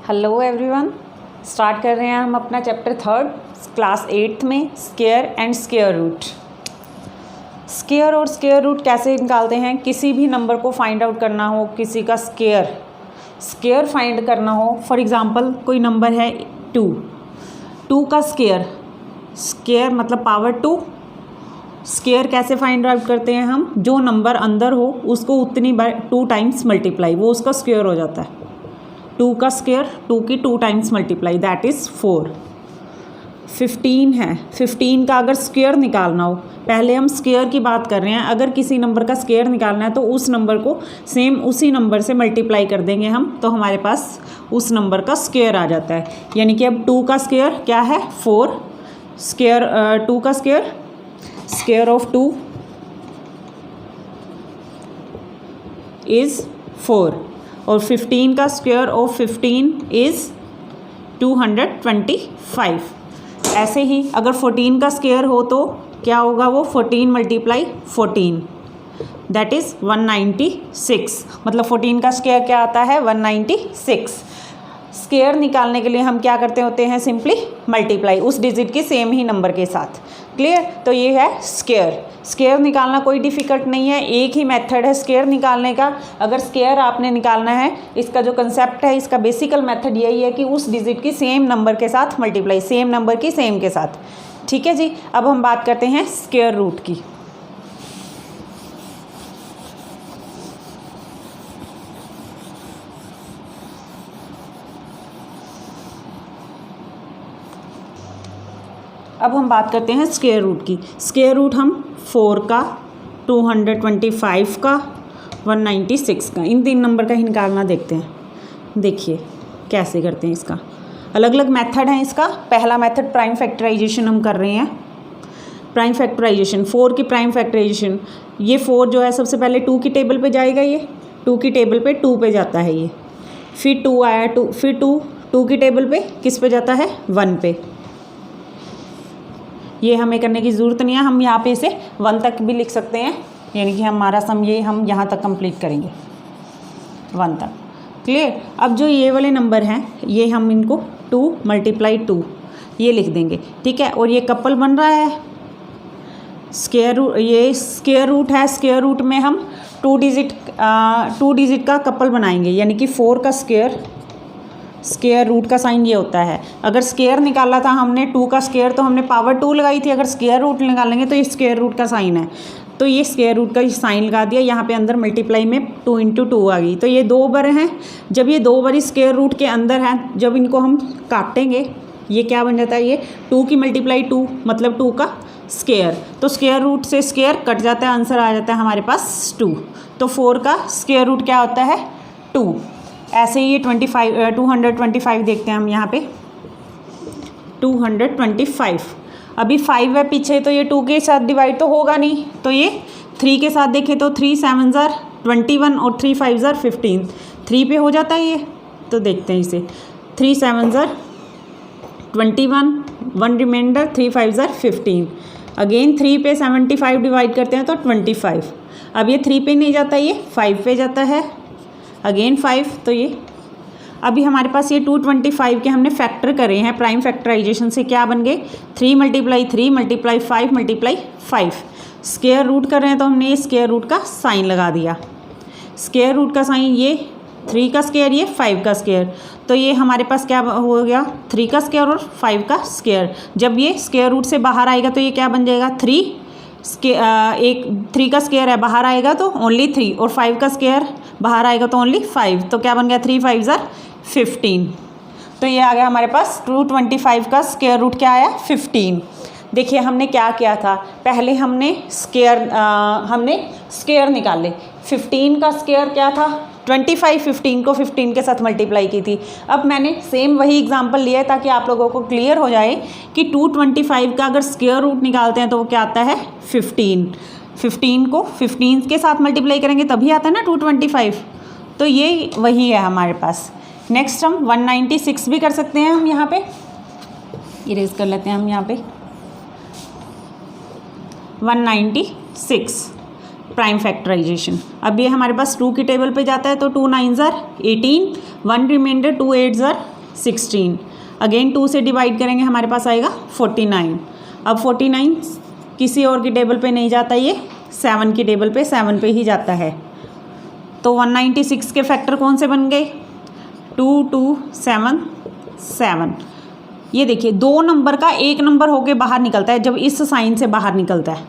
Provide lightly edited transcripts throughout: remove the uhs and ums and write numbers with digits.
Hello everyone, start कर रहे हैं हम अपना चैप्टर 3 क्लास 8th में square and square root. Square और स्क्वायर रूट कैसे निकालते हैं? किसी भी नंबर को फाइंड आउट करना हो, किसी का स्क्वायर फाइंड करना हो, फॉर एग्जांपल कोई नंबर है 2 का स्क्वायर मतलब पावर 2। स्क्वायर कैसे फाइंड आउट करते हैं हम? जो नंबर अंदर हो उसको उतनी बार 2 टाइम्स मल्टीप्लाई, वो उसका स्क्वायर हो जाता है। 2 का स्क्वायर 2 की 2 टाइम्स मल्टीप्लाई, दैट इज़ 4। 15 है, 15 का अगर स्क्वायर निकालना हो, पहले हम स्क्वायर की बात कर रहे हैं। अगर किसी नंबर का स्क्वायर निकालना है तो उस नंबर को सेम उसी नंबर से मल्टीप्लाई कर देंगे हम, तो हमारे पास उस नंबर का स्क्वायर आ जाता है। यानी कि अब 2 का स्क्वायर क्या है? 4। स्क्वायर 2 का स्क्वायर ऑफ 2 इज़ 4 और 15 का स्क्वायर ऑफ 15 इज़ 225। ऐसे ही अगर 14 का स्क्वायर हो तो क्या होगा? वो 14 मल्टीप्लाई 14, दैट इज़ 196। मतलब 14 का स्क्वायर क्या आता है? 196। स्क्वायर निकालने के लिए हम क्या करते होते हैं? सिंपली मल्टीप्लाई उस डिजिट के सेम ही नंबर के साथ। क्लियर? तो ये है स्क्वायर निकालना कोई डिफ़िकल्ट नहीं है, एक ही मेथड है स्क्वायर निकालने का। अगर स्क्वायर आपने निकालना है, इसका जो कंसेप्ट है, इसका बेसिकल मेथड यही है कि उस डिजिट की सेम नंबर के साथ मल्टीप्लाई, सेम नंबर की सेम के साथ। ठीक है जी। अब हम बात करते हैं स्क्वायर रूट की। अब हम बात करते हैं स्क्वायर रूट की। स्क्वायर रूट हम 4 का, 225 का, 196 का, इन 3 नंबर का ही निकालना देखते हैं। देखिए कैसे करते हैं इसका। अलग अलग मेथड है इसका। पहला मेथड प्राइम फैक्टराइजेशन हम कर रहे हैं। प्राइम फैक्टराइजेशन, 4 की प्राइम फैक्टराइजेशन। ये 4 जो है सबसे पहले 2 की टेबल पे जाएगा, ये 2 की टेबल पे 2 पे जाता है ये। फिर 2 आया, 2 फिर 2 की टेबल पे किस पे जाता है? 1 पे। ये हमें करने की ज़रूरत नहीं है, हम यहाँ पे इसे 1 तक भी लिख सकते हैं। यानी कि हमारा सम ये हम यहाँ तक कंप्लीट करेंगे 1 तक। क्लियर? अब जो ये वाले नंबर हैं, ये हम इनको 2 मल्टीप्लाई 2 ये लिख देंगे। ठीक है? और ये कपल बन रहा है स्क्वायर रूट, ये स्क्वायर रूट है। स्क्वायर रूट में हम 2 डिजिट का कपल बनाएंगे। यानी कि 4 का स्क्वायर रूट का साइन ये होता है। अगर स्क्वायर निकाला था हमने 2 का स्क्वायर तो हमने पावर 2 लगाई थी। अगर स्क्वायर रूट निकालेंगे तो ये स्क्वायर रूट का साइन है, तो ये स्क्वायर रूट का साइन लगा दिया। यहाँ पे अंदर मल्टीप्लाई में 2 × 2 आ गई, तो ये 2 बार हैं। जब ये 2 बार स्क्वायर रूट के अंदर हैं, जब इनको हम काटेंगे ये क्या बन जाता है? ये 2 की मल्टीप्लाई 2 मतलब 2 का स्क्वायर। तो स्क्वायर रूट से स्क्वायर कट जाता है, आंसर आ जाता है हमारे पास 2। तो 4 का स्क्वायर रूट क्या होता है? 2। ऐसे ही ये 225 देखते हैं हम यहाँ पे। 225 अभी 5 है पीछे, तो ये 2 के साथ डिवाइड तो होगा नहीं, तो ये 3 के साथ देखें तो 3 7 ज़ार 21 और 3 5 ज़ार 15, 3 पे हो जाता है ये। तो देखते हैं इसे, 3 7 ज़ार 21, 1 रिमाइंडर, 3 5 ज़ार 15। अगेन 3 पे 75 डिवाइड करते हैं तो 25। अब ये 3 पे नहीं जाता, ये 5 पे जाता है। अगेन 5, तो ये अभी हमारे पास ये 225 के हमने फैक्टर करे हैं प्राइम फैक्टराइजेशन से। क्या बन गए? 3 multiply 3 multiply 5 multiply 5। Square root कर रहे हैं तो हमने ये स्क्वायर रूट का साइन लगा दिया। स्क्वायर रूट का साइन, ये 3 का स्क्वायर, ये 5 का स्क्वायर, तो ये हमारे पास क्या हो गया? 3 का स्क्वायर और 5 का स्क्वायर। जब ये स्क्वायर रूट से बाहर आएगा तो ये क्या बन जाएगा? 3 का स्क्वायर है, बाहर आएगा तो ओनली 3, और 5 का स्क्वायर बाहर आएगा तो ओनली 5। तो क्या बन गया? 3 5 ज़ार 15। तो ये आ गया हमारे पास 225 का स्क्वायर रूट क्या आया? 15। देखिए हमने क्या किया था, पहले हमने स्क्वायर निकाले। 15 का स्क्वायर क्या था? 25। 15 को 15 के साथ मल्टीप्लाई की थी। अब मैंने सेम वही एग्जांपल लिया है ताकि आप लोगों को क्लियर हो जाए कि 225 का अगर स्क्वायर रूट निकालते हैं तो वो क्या आता है? 15। 15 को 15 के साथ मल्टीप्लाई करेंगे तभी आता है ना 225। तो ये वही है हमारे पास। नेक्स्ट हम 196 भी कर सकते हैं। हम यहाँ पे इरेज कर लेते हैं हम यहाँ पे 196 प्राइम फैक्टराइजेशन। अब ये हमारे पास 2 की टेबल पे जाता है तो 2 9 ज़ार 18, 1 रिमाइंडर, 2 8 ज़ार 16। अगेन 2 से डिवाइड करेंगे हमारे पास आएगा 49। अब 49 किसी और की टेबल पे नहीं जाता, ये 7 की टेबल पे 7 पे ही जाता है। तो 196 के फैक्टर कौन से बन गए? 2 2 7 7। ये देखिए 2 नंबर का एक नंबर होके बाहर निकलता है जब इस साइन से बाहर निकलता है।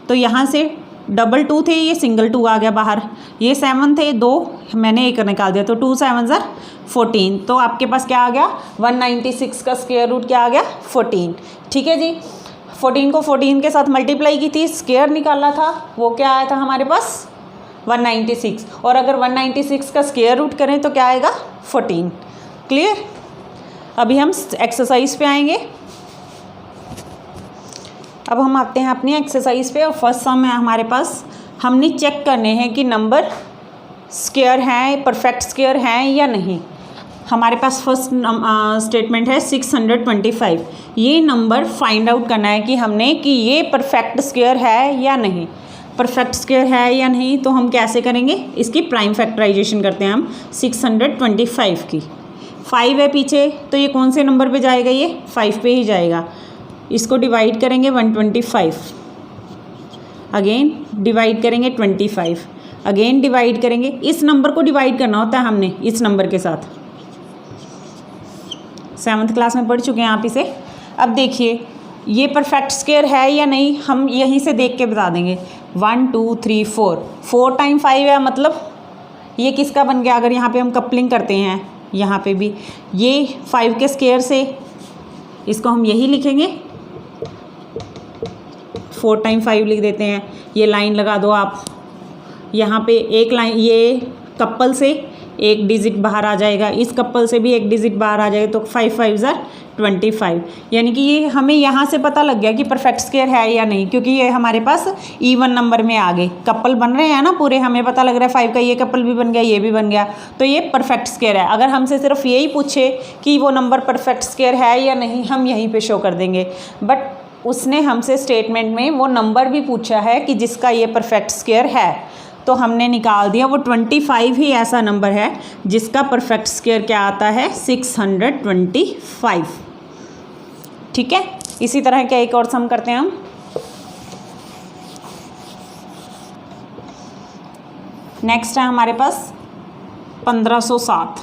तो यहाँ से डबल 2 थे, ये सिंगल 2 आ गया बाहर। ये 7 थे, 2 मैंने एक निकाल दिया, तो 2 7 ज़र 14। तो आपके पास क्या आ गया? 196 का स्क्वायर रूट क्या आ गया? 14। ठीक है जी। 14 को 14 के साथ मल्टीप्लाई की थी, स्क्वायर निकाला था, वो क्या आया था हमारे पास? 196। और अगर 196 का स्क्वायर रूट करें तो क्या आएगा? 14। क्लियर? अभी हम एक्सरसाइज पे आएंगे। अब हम आते हैं अपनी एक्सरसाइज पे और फर्स्ट सम है हमारे पास। हमने चेक करने हैं कि नंबर स्क्वायर हैं, परफेक्ट स्क्वायर हैं या नहीं। हमारे पास फर्स्ट स्टेटमेंट है 625। ये नंबर फाइंड आउट करना है कि हमने कि ये परफेक्ट स्क्वायर है या नहीं। परफेक्ट स्क्वायर है या नहीं तो हम कैसे करेंगे? इसकी प्राइम फैक्टराइजेशन करते हैं हम 625 की। 5 है पीछे, तो ये कौन से नंबर पे जाएगा? ये 5 पे ही जाएगा। इसको डिवाइड करेंगे 125, अगेन डिवाइड करेंगे 25, अगेन डिवाइड करेंगे। इस नंबर को डिवाइड करना होता है हमने इस नंबर के साथ, 7th क्लास में पढ़ चुके हैं आप इसे। अब देखिए ये परफेक्ट स्क्वायर है या नहीं, हम यहीं से देख के बता देंगे। 1 2 3 4, 4 टाइम 5 है, मतलब ये किसका बन गया? अगर यहाँ पे हम कपलिंग करते हैं, यहाँ पे भी ये 5 के स्क्वायर से, इसको हम यही लिखेंगे, 4 टाइम 5 लिख देते हैं। ये लाइन लगा दो आप, यहाँ पे एक लाइन, ये कपल से एक डिजिट बाहर आ जाएगा, इस कपल से भी एक डिजिट बाहर आ जाएगा, तो 5 5 ज़र 25। यानी कि ये हमें यहाँ से पता लग गया कि परफेक्ट स्क्वायर है या नहीं, क्योंकि ये हमारे पास इवन नंबर में आ गए, कपल बन रहे हैं ना पूरे, हमें पता लग रहा है 5 का ये कपल भी बन गया, ये भी बन गया, तो ये परफेक्ट स्क्वायर है। अगर हमसे सिर्फ यही पूछे कि वो नंबर परफेक्ट स्क्वायर है या नहीं, हम यहीं पे शो कर देंगे। बट उसने हमसे स्टेटमेंट में वो नंबर भी पूछा है कि जिसका ये परफेक्ट स्क्वायर है, तो हमने निकाल दिया। वो 25 ही ऐसा नंबर है जिसका परफेक्ट स्क्वायर क्या आता है? 625। ठीक है। इसी तरह क्या एक और सम करते हैं हम। नेक्स्ट है हमारे पास 1507,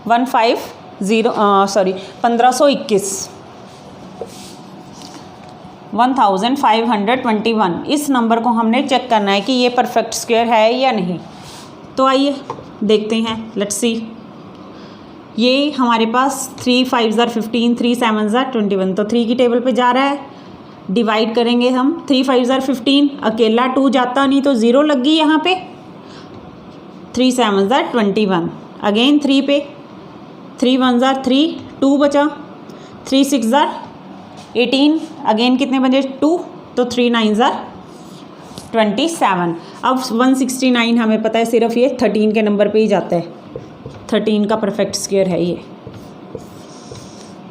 1521, 1521। इस नंबर को हमने चेक करना है कि ये परफेक्ट स्क्वायर है या नहीं। तो आइए देखते हैं, लेट्स सी। ये हमारे पास 3 5 ज़र 15, 3 7 ज़र 21, तो 3 की टेबल पे जा रहा है। डिवाइड करेंगे हम, 3 5 ज़र 15, अकेला 2 जाता नहीं तो 0 लग गई यहाँ पे। 3 7 ज़र 21, अगेन 3 पे, 3 1 ज़र 3, 2 बचा, 3 6 ज़र 18, अगेन कितने बचे? 2, तो 3 9 ज़र 27। अब 169 हमें पता है सिर्फ ये 13 के नंबर पे ही जाता है, 13 का परफेक्ट स्क्वायर है ये।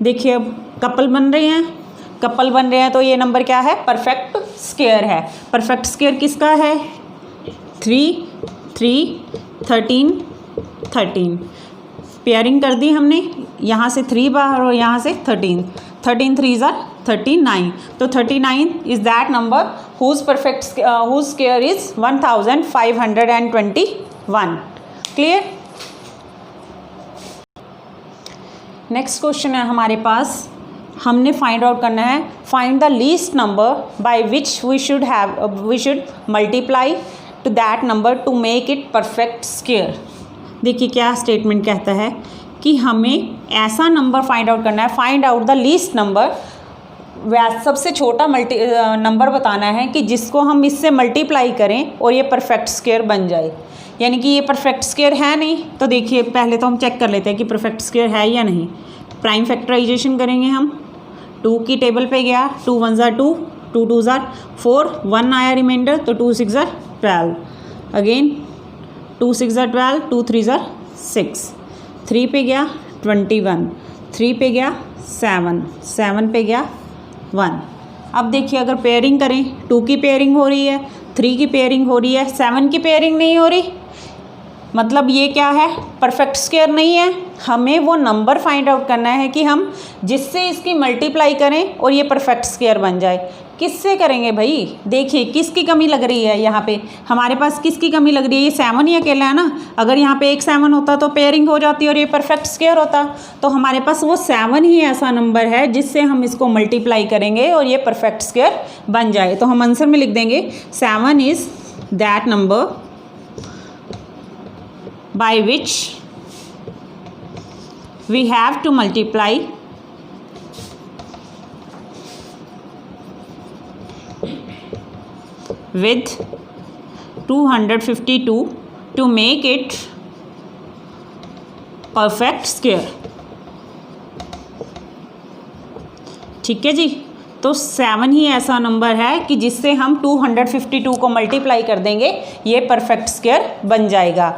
देखिए अब कपल बन रहे हैं, कपल बन रहे हैं तो ये नंबर क्या है? परफेक्ट स्क्वायर है। परफेक्ट स्क्वायर किसका है? 3 3 13 13। पेयरिंग कर दी हमने, यहाँ से 3 बाहर और यहाँ से 13, 13 3 ज़र 39, तो 39 is that number whose square is 1521। Clear? Next question है हमारे पास, हमने फाइंड आउट करना है, find the least number by which we should multiply to that number to make it perfect square. देखिए क्या स्टेटमेंट कहता है कि हमें ऐसा नंबर फाइंड आउट करना है, find out the least number, सबसे छोटा नंबर बताना है कि जिसको हम इससे मल्टीप्लाई करें और ये परफेक्ट स्क्वायर बन जाए। यानी कि ये परफेक्ट स्क्वायर है नहीं, तो देखिए पहले तो हम चेक कर लेते हैं कि परफेक्ट स्क्वायर है या नहीं। प्राइम फैक्टराइजेशन करेंगे हम, 2 की टेबल पे गया, 2 1 ज़र 2, 2 2 ज़र 4, 1 आया रिमाइंडर, तो 2 6 ज़र 12, अगेन 2 6 ज़र 12, 2 3 ज़र 6, 3 पे गया 21, 3 पे गया 7, 7 पे गया 1। अब देखिए अगर पेयरिंग करें, 2 की पेयरिंग हो रही है, 3 की पेयरिंग हो रही है, 7 की पेयरिंग नहीं हो रही। मतलब ये क्या है, परफेक्ट स्क्वायर नहीं है। हमें वो नंबर फाइंड आउट करना है कि हम जिससे इसकी मल्टीप्लाई करें और ये परफेक्ट स्क्वायर बन जाए। किससे करेंगे भाई, देखिए किसकी कमी लग रही है यहाँ पे, हमारे पास किसकी कमी लग रही है, ये 7 ही अकेला है ना। अगर यहाँ पे एक 7 होता तो पेयरिंग हो जाती और ये परफेक्ट स्क्वायर होता। तो हमारे पास वो 7 ही ऐसा नंबर है जिससे हम इसको मल्टीप्लाई करेंगे और ये परफेक्ट स्क्वायर बन जाए। तो हम आंसर में लिख देंगे 7 is that number by which we have to multiply with 252 to make it perfect square। ठीक है जी, तो 7 ही ऐसा नंबर है कि जिससे हम 252 को मल्टीप्लाई कर देंगे, ये परफेक्ट स्क्वायर बन जाएगा।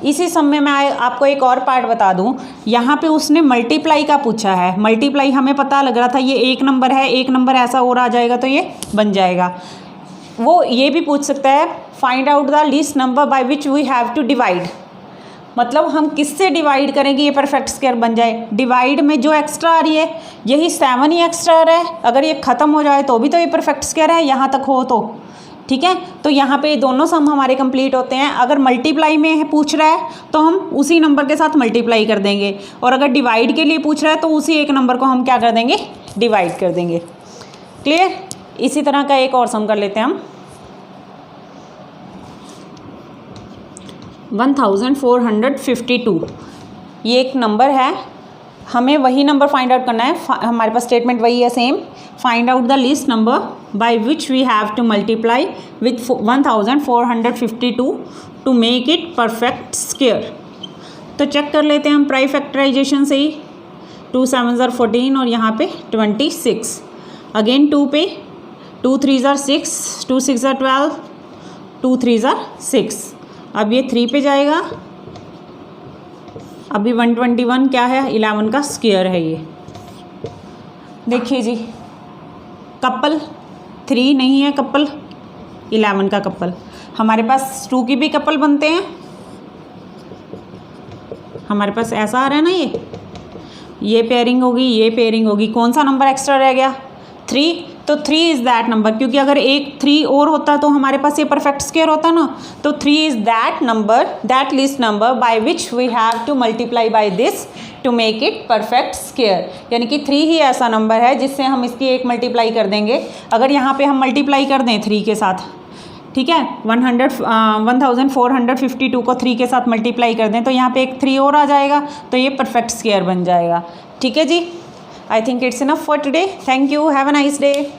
इसी समय मैं आपको एक और पार्ट बता दूं, यहाँ पे उसने मल्टीप्लाई का पूछा है। मल्टीप्लाई हमें पता लग रहा था ये एक नंबर है, एक नंबर ऐसा और आ जाएगा तो ये बन जाएगा। वो ये भी पूछ सकता है find out the least number by which we have to divide, मतलब हम किससे डिवाइड करेंगे ये परफेक्ट स्क्वायर बन जाए। डिवाइड में जो एक्स्ट्रा आ रही है यही 7 ही एक्स्ट्रा आ रहा है, अगर ये ख़त्म हो जाए तो भी तो ये परफेक्ट स्क्वायर है, यहाँ तक हो तो ठीक है। तो यहाँ पे दोनों सम हमारे कंप्लीट होते हैं। अगर मल्टीप्लाई में पूछ रहा है तो हम उसी नंबर के साथ मल्टीप्लाई कर देंगे, और अगर डिवाइड के लिए पूछ रहा है तो उसी एक नंबर को हम क्या कर देंगे, डिवाइड कर देंगे। क्लियर। इसी तरह का एक और सम कर लेते हैं हम। 1452 ये एक नंबर है, हमें वही नंबर फाइंड आउट करना है। हमारे पास स्टेटमेंट वही है same, find out the least number by which we have to multiply with 1452 to make it perfect square. तो चेक कर लेते हैं हम प्राइम फैक्टराइजेशन से ही। 2 7 ज़ार 14 और यहाँ पे 26, अगेन 2 पे 2 3 ज़ार 6, 2 6 ज़ार 12, 2 3 ज़ार 6। अब ये 3 पे जाएगा। अभी 121 क्या है, 11 का स्क्वायर है ये। देखिए जी, कपल 3 नहीं है, कपल 11 का कपल। हमारे पास 2 की भी कपल बनते हैं, हमारे पास ऐसा आ रहा है ना, ये पेयरिंग होगी, ये पेयरिंग होगी। कौन सा नंबर एक्स्ट्रा रह गया, 3। तो 3 इज़ दैट नंबर, क्योंकि अगर एक 3 और होता तो हमारे पास ये परफेक्ट स्क्वायर होता ना। तो 3 is that number, that least number by which we have to multiply by this to make it perfect square. यानी कि 3 ही ऐसा नंबर है जिससे हम इसकी एक मल्टीप्लाई कर देंगे। अगर यहाँ पे हम मल्टीप्लाई कर दें 3 के साथ, ठीक है, 1452 को 3 के साथ मल्टीप्लाई कर दें तो यहाँ पे एक 3 और आ जाएगा, तो ये परफेक्ट स्क्वायर बन जाएगा। ठीक है जी, I think it's enough for today. Thank you. Have a nice day.